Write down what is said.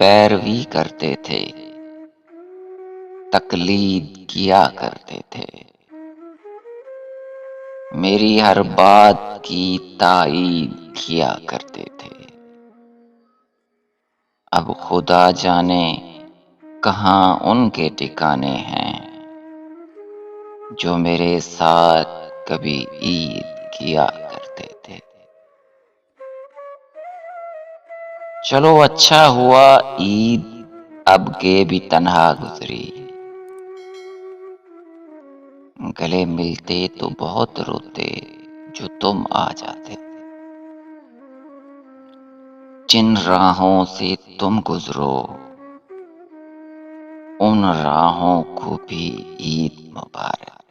پیروی کرتے تھے، تقلید کیا کرتے تھے، میری ہر بات کی تائید کیا کرتے تھے۔ اب خدا جانے کہاں ان کے ٹھکانے ہیں جو میرے ساتھ کبھی عید کیا کرتے تھے۔ چلو اچھا ہوا عید اب کے بھی تنہا گزری، گلے ملتے تو بہت روتے جو تم آ جاتے، جن راہوں سے تم گزرو ان راہوں کو بھی عید مبارک۔